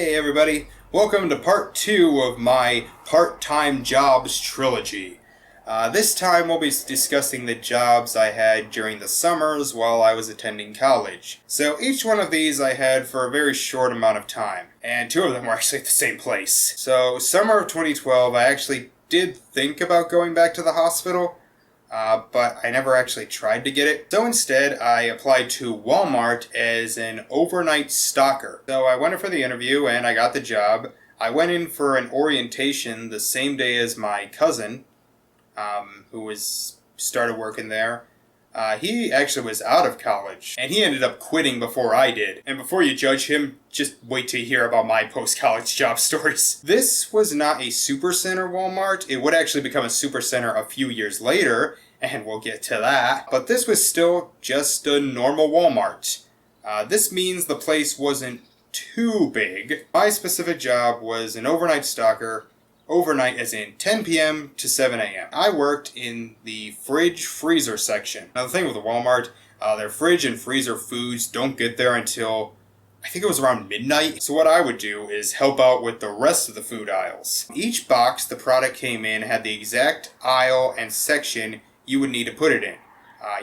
Hey everybody, welcome to part 2 of my part-time jobs trilogy. This time we'll be discussing the jobs I had during the summers while I was attending college. So each one of these I had for a very short amount of time, and 2 of them were actually at the same place. So summer of 2012 I actually did think about going back to the hospital, but I never actually tried to get it. So instead, I applied to Wal-mart as an overnight stocker. So I went in for the interview and I got the job. I went in for an orientation the same day as my cousin, who started working there. He actually was out of college, and he ended up quitting before I did. And before you judge him, just wait till you hear about my post-college job stories. This was not a supercenter Walmart. It would actually become a supercenter a few years later, and we'll get to that. But this was still just a normal Walmart. This means the place wasn't too big. My specific job was an overnight stocker. Overnight as in 10 p.m. to 7 a.m. I worked in the fridge-freezer section. Now the thing with the Walmart, their fridge and freezer foods don't get there until, I think it was around midnight. So what I would do is help out with the rest of the food aisles. Each box the product came in had the exact aisle and section you would need to put it in.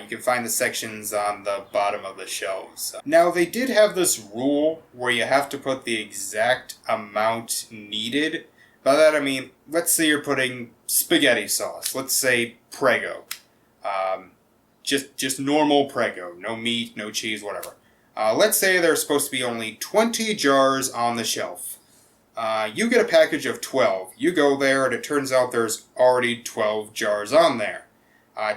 You can find the sections on the bottom of the shelves. Now they did have this rule where you have to put the exact amount needed. By that I mean, let's say you're putting spaghetti sauce. Let's say Prego. Just normal Prego. No meat, no cheese, whatever. Let's say there's supposed to be only 20 jars on the shelf. You get a package of 12. You go there and it turns out there's already 12 jars on there.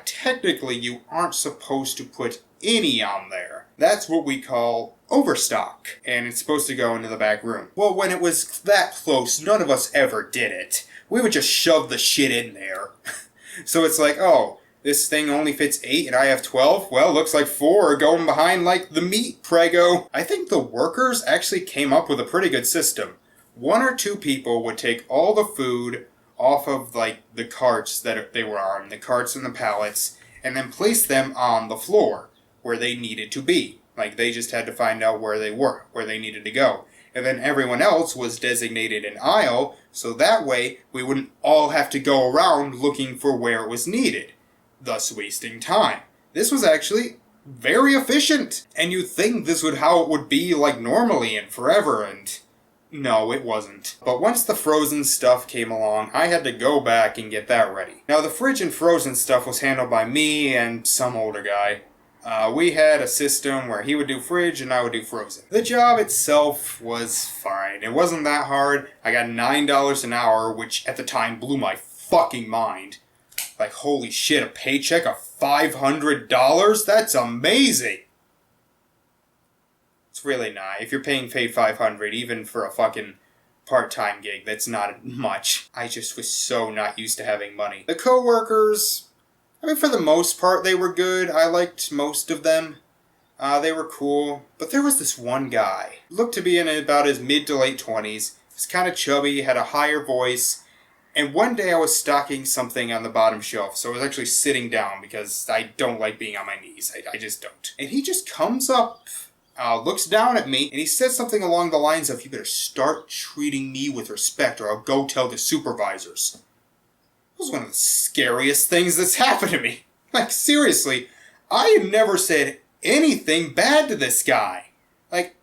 Technically, you aren't supposed to put any on there. That's what we call overstock, and it's supposed to go into the back room. Well, when it was that close, none of us ever did it. We would just shove the shit in there. So it's like, oh, this thing only fits 8 and I have 12? Well, looks like 4 are going behind like the meat, Prego. I think the workers actually came up with a pretty good system. 1 or 2 people would take all the food off of like the carts that they were on, the carts and the pallets, and then place them on the floor where they needed to be. Like, they just had to find out where they were, where they needed to go. And then everyone else was designated an aisle, so that way we wouldn't all have to go around looking for where it was needed, thus wasting time. This was actually very efficient, and you'd think this would how it would be like normally and forever, and no, it wasn't. But once the frozen stuff came along, I had to go back and get that ready. Now, the fridge and frozen stuff was handled by me and some older guy. We had a system where he would do fridge and I would do frozen. The job itself was fine. It wasn't that hard. I got $9 an hour, which at the time blew my fucking mind. Like, holy shit, a paycheck of $500? That's amazing! It's really not. If you're paying $500, even for a fucking part-time gig, that's not much. I just was so not used to having money. The co-workers, I mean, for the most part, they were good. I liked most of them. They were cool. But there was this one guy. Looked to be in about his mid to late 20s. He's kind of chubby, had a higher voice. And one day I was stocking something on the bottom shelf. So I was actually sitting down because I don't like being on my knees. I just don't. And he just comes up, looks down at me, and he says something along the lines of, "You better start treating me with respect or I'll go tell the supervisors." It was one of the scariest things that's happened to me. Like, seriously, I had never said anything bad to this guy. Like,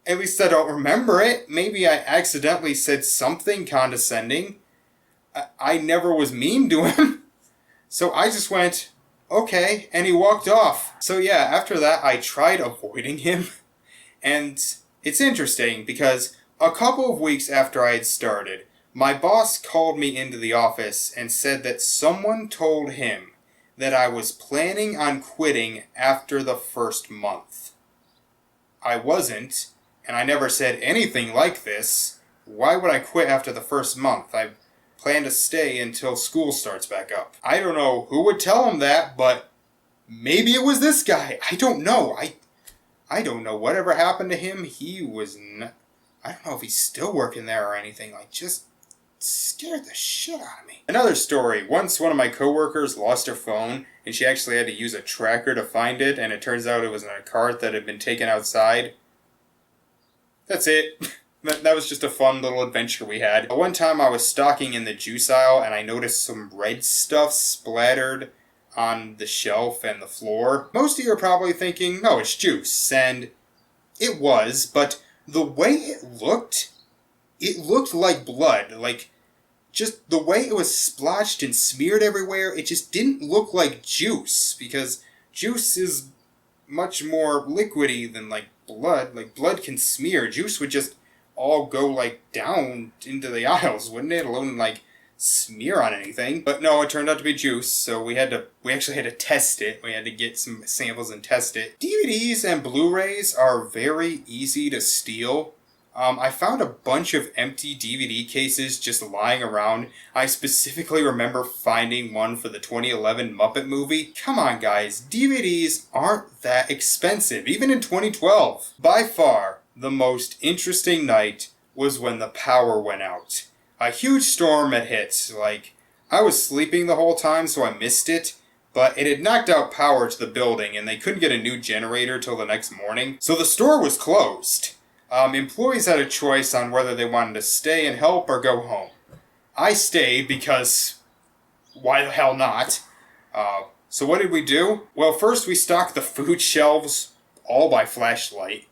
at least I don't remember it. Maybe I accidentally said something condescending. I never was mean to him. So I just went, okay, and he walked off. So yeah, after that, I tried avoiding him. And it's interesting because a couple of weeks after I had started, my boss called me into the office and said that someone told him that I was planning on quitting after the first month. I wasn't, and I never said anything like this. Why would I quit after the first month? I plan to stay until school starts back up. I don't know who would tell him that, but maybe it was this guy. I don't know. I don't know whatever happened to him. He was I don't know if he's still working there or anything. Like, just scared the shit out of me. Another story. Once one of my coworkers lost her phone, and she actually had to use a tracker to find it, and it turns out it was in a cart that had been taken outside. That's it. That was just a fun little adventure we had. One time I was stocking in the juice aisle and I noticed some red stuff splattered on the shelf and the floor. Most of you are probably thinking, no, it's juice. And it was, but the way it looked like blood. Like, just the way it was splotched and smeared everywhere, it just didn't look like juice. Because juice is much more liquidy than, like, blood. Like, blood can smear. Juice would just all go, like, down into the aisles, wouldn't it? Alone, like, smear on anything. But no, it turned out to be juice, so we actually had to test it. We had to get some samples and test it. DVDs and Blu-rays are very easy to steal. I found a bunch of empty DVD cases just lying around. I specifically remember finding one for the 2011 Muppet movie. Come on, guys, DVDs aren't that expensive, even in 2012. By far, the most interesting night was when the power went out. A huge storm had hit. Like, I was sleeping the whole time, so I missed it, but it had knocked out power to the building, and they couldn't get a new generator till the next morning, so the store was closed. Employees had a choice on whether they wanted to stay and help or go home. I stayed because why the hell not? So what did we do? Well, first we stocked the food shelves all by flashlight.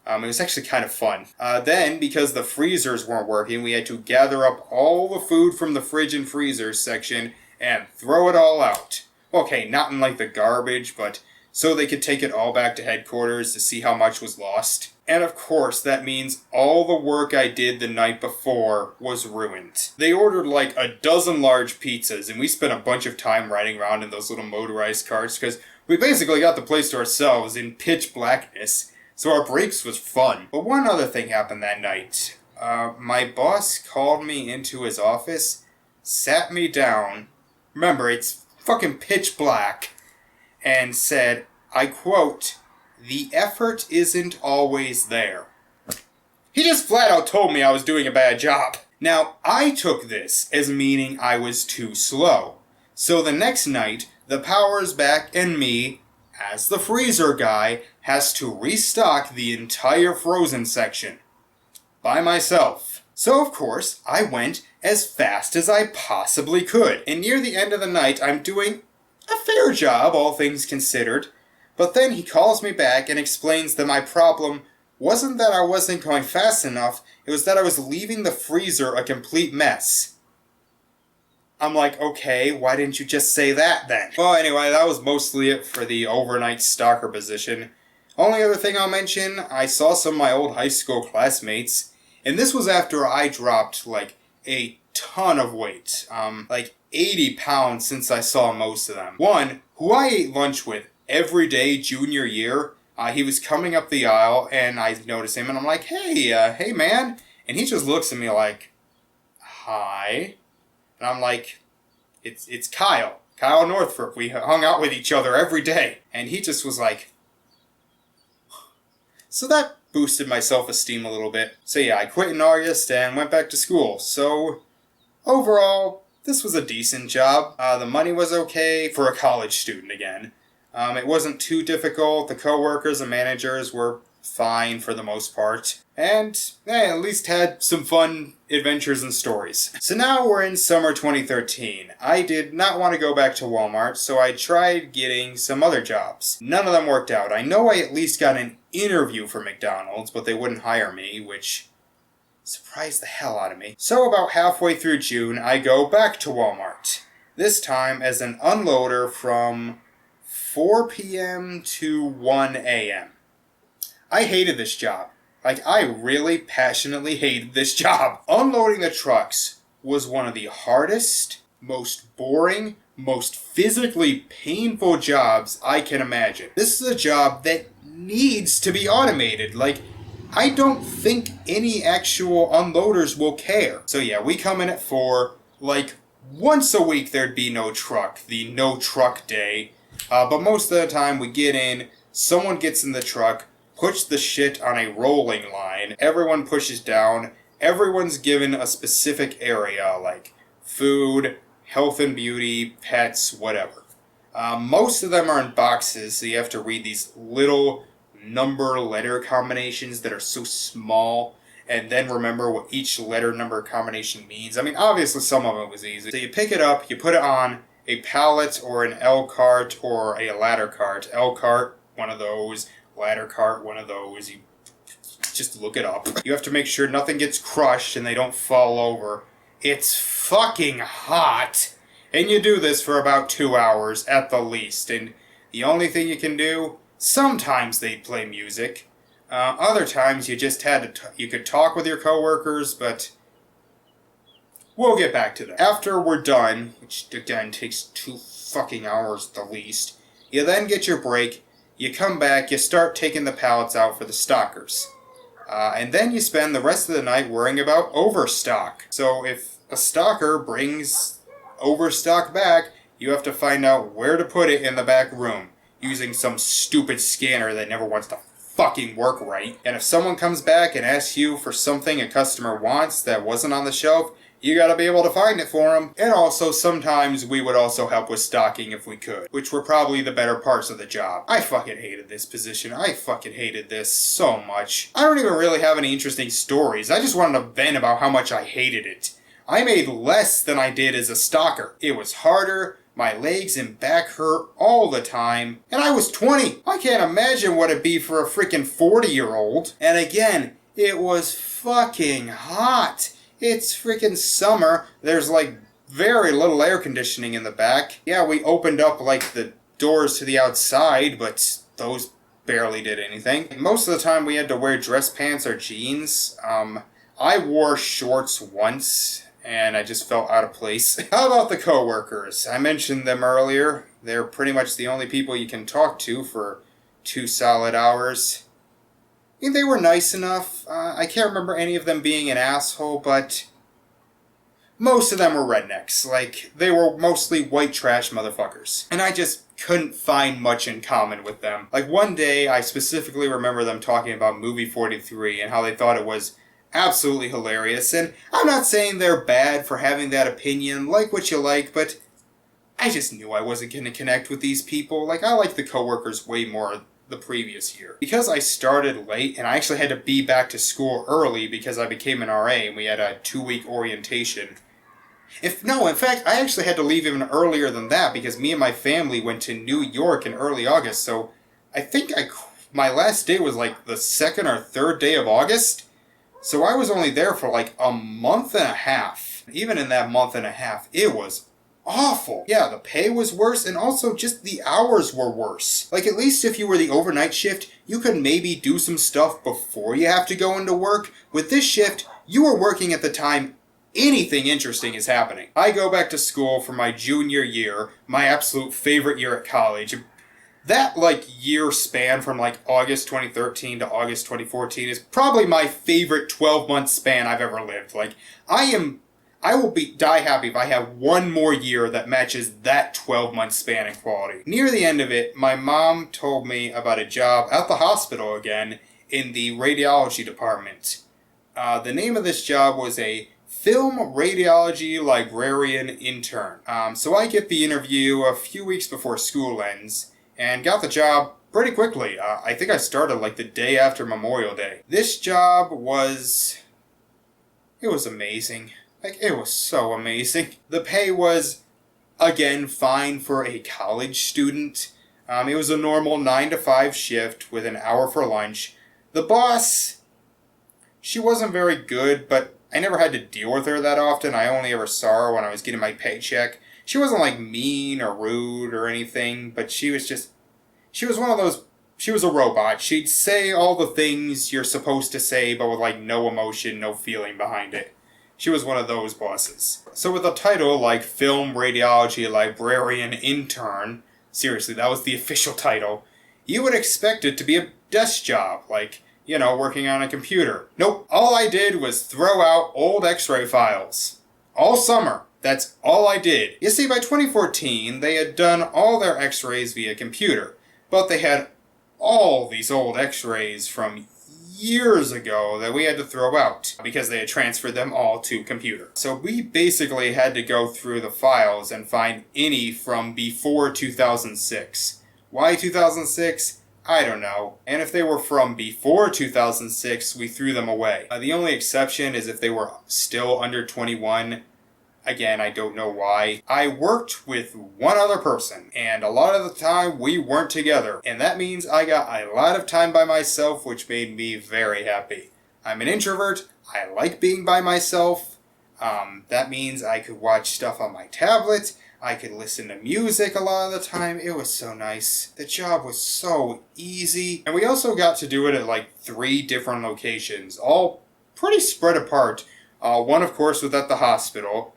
It was actually kind of fun. Then, because the freezers weren't working, we had to gather up all the food from the fridge and freezer section and throw it all out. Okay, not in like the garbage, but so they could take it all back to headquarters to see how much was lost. And of course, that means all the work I did the night before was ruined. They ordered like a dozen large pizzas, and we spent a bunch of time riding around in those little motorized carts because we basically got the place to ourselves in pitch blackness. So our breaks was fun. But one other thing happened that night. My boss called me into his office, sat me down, remember it's fucking pitch black, and said, I quote, "The effort isn't always there." He just flat out told me I was doing a bad job. Now, I took this as meaning I was too slow. So the next night, the power's back and me, as the freezer guy, has to restock the entire frozen section by myself. So of course, I went as fast as I possibly could. And near the end of the night, I'm doing a fair job, all things considered. But then he calls me back and explains that my problem wasn't that I wasn't going fast enough, it was that I was leaving the freezer a complete mess. I'm like, okay, why didn't you just say that then? Well, anyway, that was mostly it for the overnight stalker position. Only other thing I'll mention, I saw some of my old high school classmates, and this was after I dropped, like, a ton of weight. Like 80 pounds since I saw most of them. One, who I ate lunch with every day junior year, he was coming up the aisle, and I noticed him, and I'm like, hey man, and he just looks at me like, hi. And I'm like, it's Kyle Northrup. We hung out with each other every day. And he just was like... So that boosted my self-esteem a little bit. So yeah, I quit in August and went back to school. So overall, this was a decent job. The money was okay for a college student again. It wasn't too difficult. The coworkers and managers were fine for the most part. And at least had some fun adventures and stories. So now we're in summer 2013. I did not want to go back to Walmart, so I tried getting some other jobs. None of them worked out. I know I at least got an interview for McDonald's, but they wouldn't hire me, which surprised the hell out of me. So about halfway through June, I go back to Walmart. This time as an unloader from 4 p.m. to 1 a.m. I hated this job. Like, I really passionately hated this job. Unloading the trucks was one of the hardest, most boring, most physically painful jobs I can imagine. This is a job that needs to be automated. Like, I don't think any actual unloaders will care. So yeah, we come in at 4. Like, once a week there'd be no truck, the no truck day. But most of the time we get in, someone gets in the truck, push the shit on a rolling line, everyone pushes down, everyone's given a specific area, like food, health and beauty, pets, whatever. Most of them are in boxes, so you have to read these little number letter combinations that are so small, and then remember what each letter number combination means. I mean, obviously some of it was easy. So you pick it up, you put it on a pallet or an L cart or a ladder cart. L cart, one of those. Ladder cart, one of those. You just look it up. You have to make sure nothing gets crushed and they don't fall over. It's fucking hot. And you do this for about 2 hours at the least. And the only thing you can do, sometimes they'd play music. Other times you just had to, you could talk with your coworkers, but we'll get back to that. After we're done, which again takes 2 fucking hours at the least, you then get your break, you come back, you start taking the pallets out for the stockers. And then you spend the rest of the night worrying about overstock. So if a stocker brings overstock back, you have to find out where to put it in the back room, using some stupid scanner that never wants to fucking work right. And if someone comes back and asks you for something a customer wants that wasn't on the shelf, you gotta be able to find it for them. And also, sometimes we would also help with stocking if we could, which were probably the better parts of the job. I fucking hated this position. I fucking hated this so much. I don't even really have any interesting stories. I just wanted to vent about how much I hated it. I made less than I did as a stocker. It was harder. My legs and back hurt all the time. And I was 20. I can't imagine what it'd be for a freaking 40-year-old. And again, it was fucking hot. It's freaking summer. There's like very little air conditioning in the back. Yeah, we opened up like the doors to the outside, but those barely did anything. Most of the time we had to wear dress pants or jeans. I wore shorts once, and I just felt out of place. How about the coworkers? I mentioned them earlier. They're pretty much the only people you can talk to for 2 solid hours. I mean, they were nice enough. I can't remember any of them being an asshole, but most of them were rednecks. Like, they were mostly white trash motherfuckers. And I just couldn't find much in common with them. Like, one day, I specifically remember them talking about Movie 43 and how they thought it was absolutely hilarious. And I'm not saying they're bad for having that opinion, like what you like, but I just knew I wasn't going to connect with these people. Like, I like the coworkers way more the previous year. Because I started late, and I actually had to be back to school early because I became an RA, and we had a 2-week orientation. In fact, I actually had to leave even earlier than that because me and my family went to New York in early August, so I think my last day was like the 2nd or 3rd day of August. So I was only there for like a month and a half. Even in that month and a half, it was awful. Yeah, the pay was worse, and also just the hours were worse. Like, at least if you were the overnight shift, you could maybe do some stuff before you have to go into work. With this shift, you were working at the time anything interesting is happening. I go back to school for my junior year, my absolute favorite year at college. That, year span from, August 2013 to August 2014 is probably my favorite 12-month span I've ever lived. I will die happy if I have one more year that matches that 12-month span in quality. Near the end of it, my mom told me about a job at the hospital again in the radiology department. The name of this job was a film radiology librarian intern. So I get the interview a few weeks before school ends and got the job pretty quickly. I think I started the day after Memorial Day. This job was amazing. It was so amazing. The pay was, again, fine for a college student. It was a normal 9 to 5 shift with an hour for lunch. The boss, she wasn't very good, but I never had to deal with her that often. I only ever saw her when I was getting my paycheck. She wasn't, mean or rude or anything, but she was one of those, she was a robot. She'd say all the things you're supposed to say, but with, no emotion, no feeling behind it. She was one of those bosses. So with a title like Film Radiology Librarian Intern, seriously, that was the official title, you would expect it to be a desk job, working on a computer. Nope, all I did was throw out old x-ray files. All summer, that's all I did. You see, by 2014, they had done all their x-rays via computer, but they had all these old x-rays from years ago that we had to throw out because they had transferred them all to computer. So we basically had to go through the files and find any from before 2006. Why 2006? I don't know. And if they were from before 2006, we threw them away. The only exception is if they were still under 21. Again, I don't know why. I worked with one other person, and a lot of the time we weren't together. And that means I got a lot of time by myself, which made me very happy. I'm an introvert. I like being by myself. That means I could watch stuff on my tablet. I could listen to music a lot of the time. It was so nice. The job was so easy. And we also got to do it at like 3 different locations, all pretty spread apart. One, of course, was at the hospital.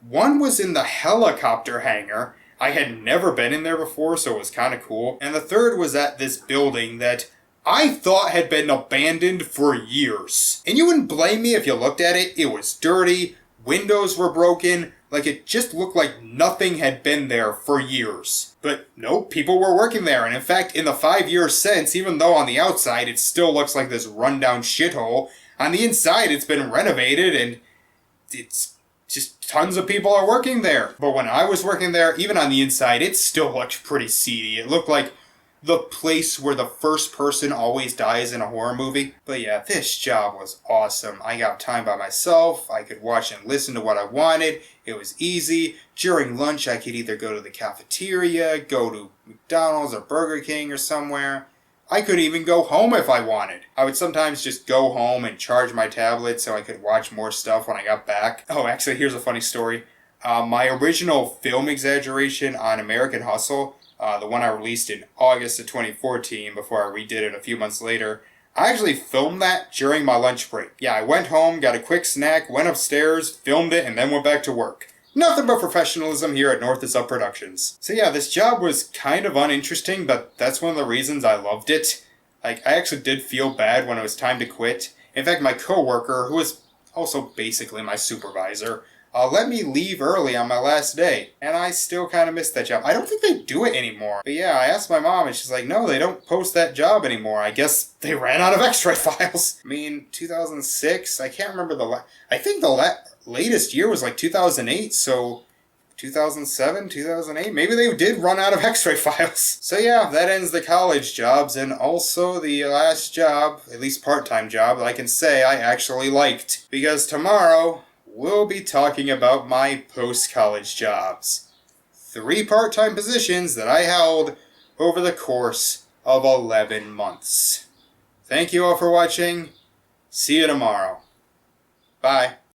One was in the helicopter hangar. I had never been in there before, so it was kind of cool. And the third was at this building that I thought had been abandoned for years. And you wouldn't blame me if you looked at it. It was dirty. Windows were broken. Like, it just looked like nothing had been there for years. But nope, people were working there. And in fact, in the 5 years since, even though on the outside it still looks like this rundown shithole, on the inside it's been renovated and it's just tons of people are working there. But when I was working there, even on the inside, it still looked pretty seedy. It looked like the place where the first person always dies in a horror movie. But yeah, this job was awesome. I got time by myself. I could watch and listen to what I wanted. It was easy. During lunch, I could either go to the cafeteria, go to McDonald's or Burger King or somewhere. I could even go home if I wanted. I would sometimes just go home and charge my tablet so I could watch more stuff when I got back. Oh, actually, here's a funny story. My original film exaggeration on American Hustle, the one I released in August of 2014 before I redid it a few months later, I actually filmed that during my lunch break. Yeah, I went home, got a quick snack, went upstairs, filmed it, and then went back to work. Nothing but professionalism here at North is Up Productions. So yeah, this job was kind of uninteresting, but that's one of the reasons I loved it. Like, I actually did feel bad when it was time to quit. In fact, my coworker, who was also basically my supervisor, let me leave early on my last day. And I still kind of miss that job. I don't think they do it anymore. But yeah, I asked my mom and she's like, no, they don't post that job anymore. I guess they ran out of x-ray files. I mean, 2006, I can't remember I think the latest year was like 2008, so 2007, 2008, maybe they did run out of x-ray files. So yeah, that ends the college jobs and also the last job, at least part-time job, that I can say I actually liked. Because tomorrow, we'll be talking about my post-college jobs. 3 part-time positions that I held over the course of 11 months. Thank you all for watching. See you tomorrow. Bye.